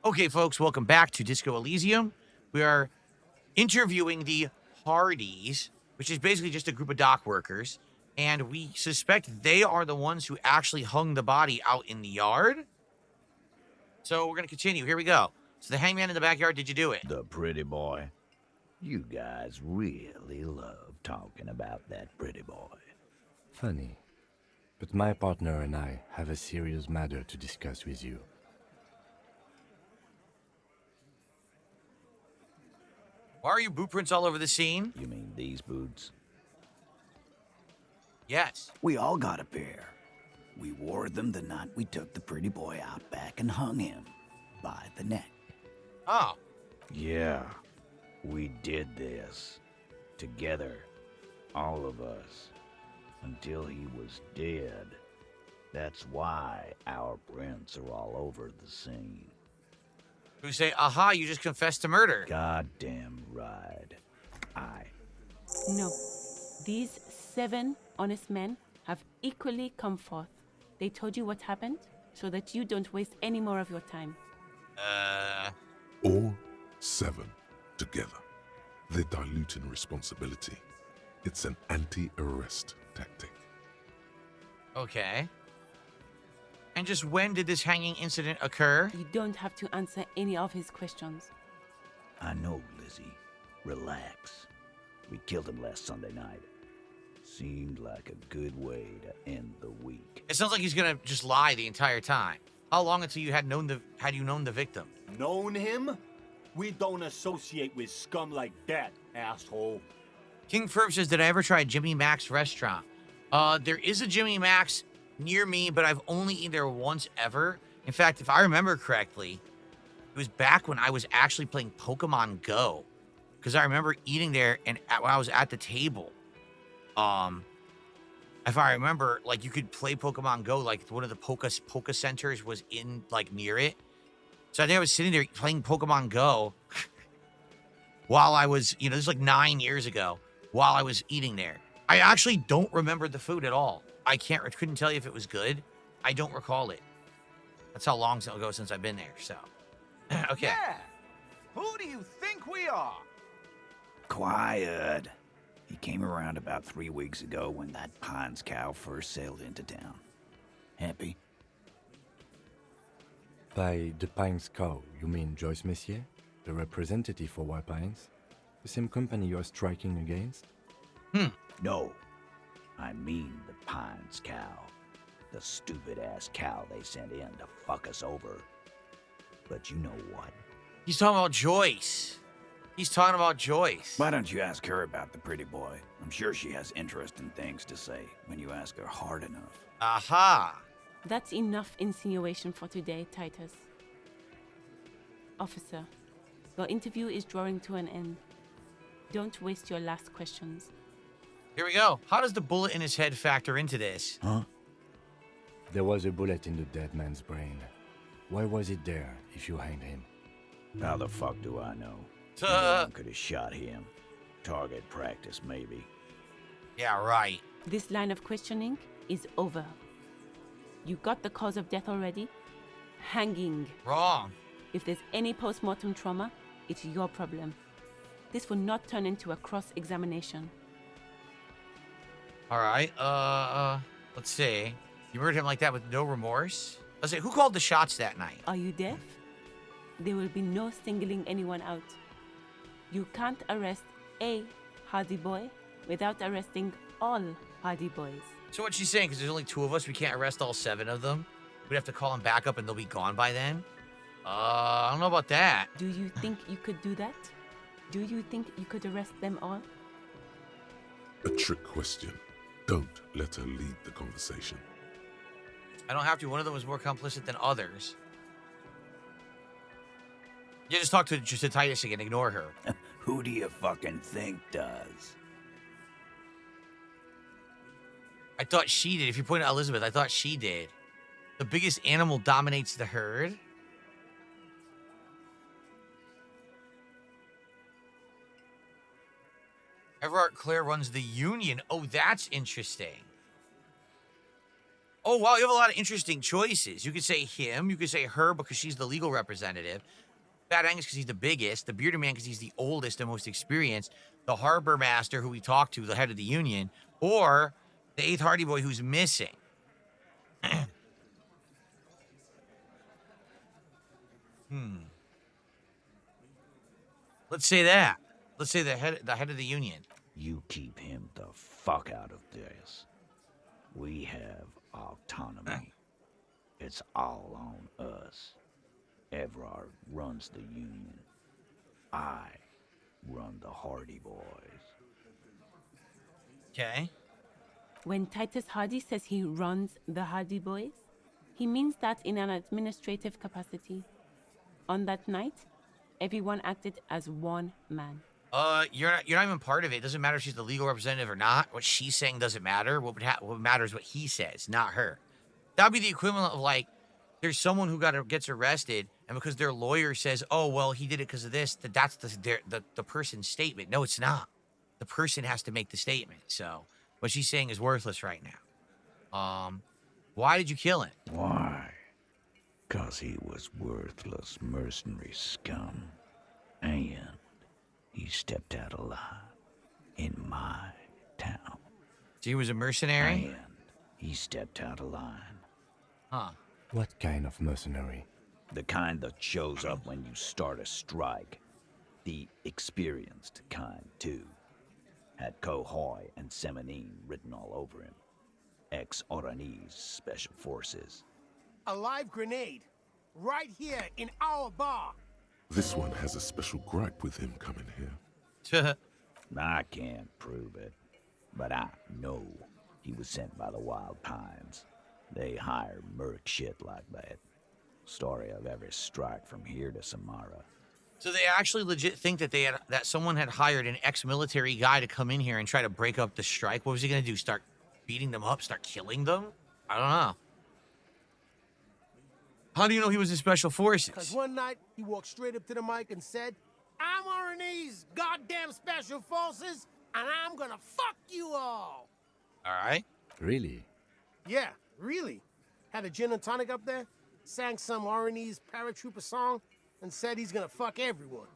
Okay, folks, welcome back to Disco Elysium. We are interviewing the Hardys, which is basically just a group of dock workers, and we suspect they are the ones who actually hung the body out in the yard. So we're going to continue. Here we go. So the hangman in the backyard, did you do it? The pretty boy. You guys really love talking about that pretty boy. Funny, but my partner and I have a serious matter to discuss with you. Why are your boot prints all over the scene? You mean these boots? Yes. We all got a pair. We wore them the night we took the pretty boy out back and hung him by the neck. Oh. Yeah, we did this. Together. All of us. Until he was dead. That's why our prints are all over the scene. Who say, aha, you just confessed to murder. Goddamn right. No. These 7 honest men have equally come forth. They told you what happened so that you don't waste any more of your time. All 7 together. They're diluting responsibility. It's an anti-arrest tactic. Okay. And just when did this hanging incident occur? You don't have to answer any of his questions. I know, Lizzie. Relax. We killed him last Sunday night. Seemed like a good way to end the week. It sounds like he's going to just lie the entire time. How long until you had known the victim? Known him? We don't associate with scum like that, asshole. King Ferb says, did I ever try Jimmy Mac's restaurant? There is a Jimmy Mac's near me, but I've only eaten there once ever. In fact, if I remember correctly, it was back when I was actually playing Pokemon Go. Because I remember eating there and when I was at the table. If I remember, like, you could play Pokemon Go, like, one of the Poke centers was in, like, near it. So I think I was sitting there playing Pokemon Go while I was, this is like 9 years ago, while I was eating there. I actually don't remember the food at all. I couldn't tell you if it was good. I don't recall it. That's how long ago since I've been there, so. Okay. Yeah! Who do you think we are? Quiet. He came around about 3 weeks ago when that Pines cow first sailed into town. Happy? By the Pines cow, you mean Joyce Messier, the representative for White Pines? The same company you're striking against? No. I mean the Pines cow. The stupid-ass cow they sent in to fuck us over. But you know what? He's talking about Joyce. Why don't you ask her about the pretty boy? I'm sure she has interesting things to say when you ask her hard enough. Aha. That's enough insinuation for today, Titus. Officer, your interview is drawing to an end. Don't waste your last questions. Here we go. How does the bullet in his head factor into this? Huh? There was a bullet in the dead man's brain. Why was it there if you hanged him? How the fuck do I know? Tuh. Anyone could have shot him. Target practice, maybe. Yeah, right. This line of questioning is over. You got the cause of death already? Hanging. Wrong. If there's any post-mortem trauma, it's your problem. This will not turn into a cross-examination. All right. Let's see. You murdered him like that with no remorse? Let's see. Who called the shots that night? Are you deaf? There will be no singling anyone out. You can't arrest a Hardy boy without arresting all Hardy boys. So what's she saying? Because there's only 2 of us, we can't arrest all 7 of them. We'd have to call them back up and they'll be gone by then. I don't know about that. Do you think you could do that? Do you think you could arrest them all? A trick question. Don't let her lead the conversation. I don't have to. One of them was more complicit than others. Yeah, just talk to Titus again. Ignore her. Who do you fucking think does? I thought she did. If you point at Elizabeth, I thought she did. The biggest animal dominates the herd. Everard Clare runs the union. Oh, that's interesting. Oh, wow, you have a lot of interesting choices. You could say him. You could say her because she's the legal representative. Fat Angus because he's the biggest. The Bearded Man because he's the oldest and most experienced. The Harbor Master, who we talked to, the head of the union. Or the 8th Hardy Boy who's missing. Let's say that. Let's say the head of the union. You keep him the fuck out of this. We have autonomy. It's all on us. Everard runs the union. I run the Hardy Boys. Okay. When Titus Hardy says he runs the Hardy Boys, he means that in an administrative capacity. On that night, everyone acted as one man. You're not even part of it. It doesn't matter if she's the legal representative or not. What she's saying doesn't matter. What matters is what he says, not her. That'd be the equivalent of like, there's someone who gets arrested, and because their lawyer says, "Oh, well, he did it because of this," that's the person's statement. No, it's not. The person has to make the statement. So what she's saying is worthless right now. Why did you kill him? Why? 'Cause he was worthless mercenary scum. And he stepped out of line in my town. So he was a mercenary? And he stepped out of line. Huh. What kind of mercenary? The kind that shows up when you start a strike. The experienced kind, too. Had Kohoy and Semenine written all over him. Ex-Oranese Special Forces. A live grenade. Right here in our bar. This one has a special gripe with him coming here. I can't prove it, but I know he was sent by the Wild Pines. They hire merc shit like that. Story of every strike from here to Samara. So they actually legit think that that someone had hired an ex-military guy to come in here and try to break up the strike. What was he gonna do? Start beating them up? Start killing them? I don't know. How do you know he was in Special Because Forces? one night, he walked straight up to the mic and said, "I'm Oranese goddamn Special Forces, and I'm gonna fuck you all." All right. Really? Yeah, really. Had a gin and tonic up there, sang some Oranese paratrooper song, and said he's gonna fuck everyone.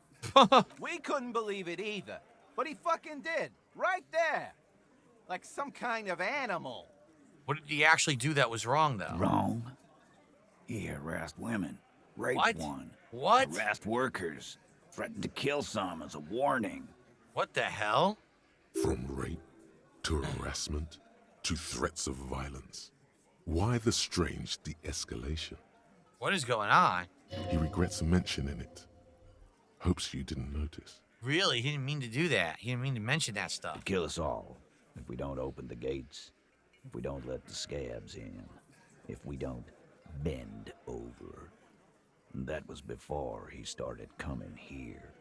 We couldn't believe it either. But he fucking did. Right there. Like some kind of animal. What did he actually do that was wrong, though? Wrong. He harassed women, raped What? one, What? harassed workers, threatened to kill some as a warning. What the hell? From rape to harassment to threats of violence. Why the strange de-escalation? What is going on? He regrets mentioning it. Hopes you didn't notice. Really? He didn't mean to do that. He didn't mean to mention that stuff. Kill us all if we don't open the gates, if we don't let the scabs in, if we don't bend over. That was before he started coming here.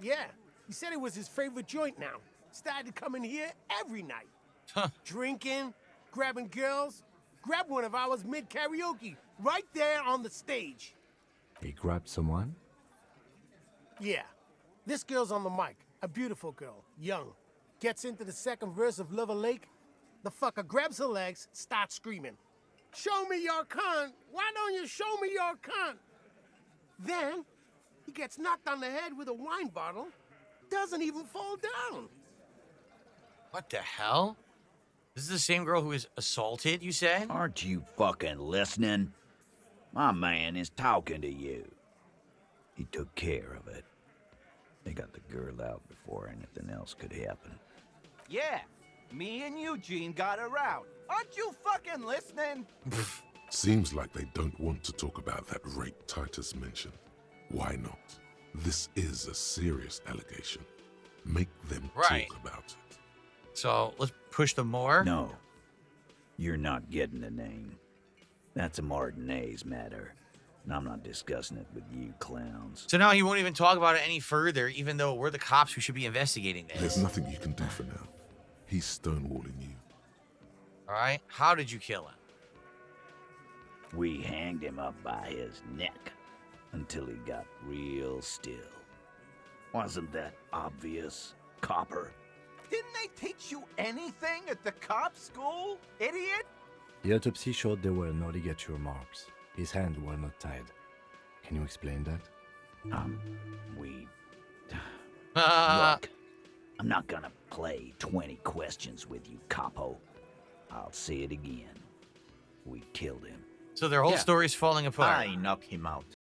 Yeah, he said it was his favorite joint now. Started coming here every night. Huh. Drinking, grabbing girls. Grabbed one of ours mid-karaoke, right there on the stage. He grabbed someone? Yeah, this girl's on the mic. A beautiful girl, young. Gets into the second verse of Lover Lake. The fucker grabs her legs, starts screaming. "Show me your cunt! Why don't you show me your cunt?" Then, he gets knocked on the head with a wine bottle. Doesn't even fall down. What the hell? This is the same girl who was assaulted, you said? Aren't you fucking listening? My man is talking to you. He took care of it. They got the girl out before anything else could happen. Yeah, me and Eugene got her out. Aren't you fucking listening? Seems like they don't want to talk about that rape Titus mentioned. Why not? This is a serious allegation. Make them Right. talk about it. So let's push them more. No, you're not getting the name. That's a Martinez matter, and I'm not discussing it with you clowns. So now he won't even talk about it any further, even though we're the cops who should be investigating There's this. nothing you can do for now. He's stonewalling you. All right? How did you kill him? We hanged him up by his neck until he got real still. Wasn't that obvious, copper? Didn't they teach you anything at the cop school, idiot? The autopsy showed there were no ligature marks. His hands were not tied. Can you explain that? We... Uh, Look, I'm not gonna play 20 questions with you, capo. I'll say it again. We killed him. so their whole Yeah. story's falling apart. I knock him out.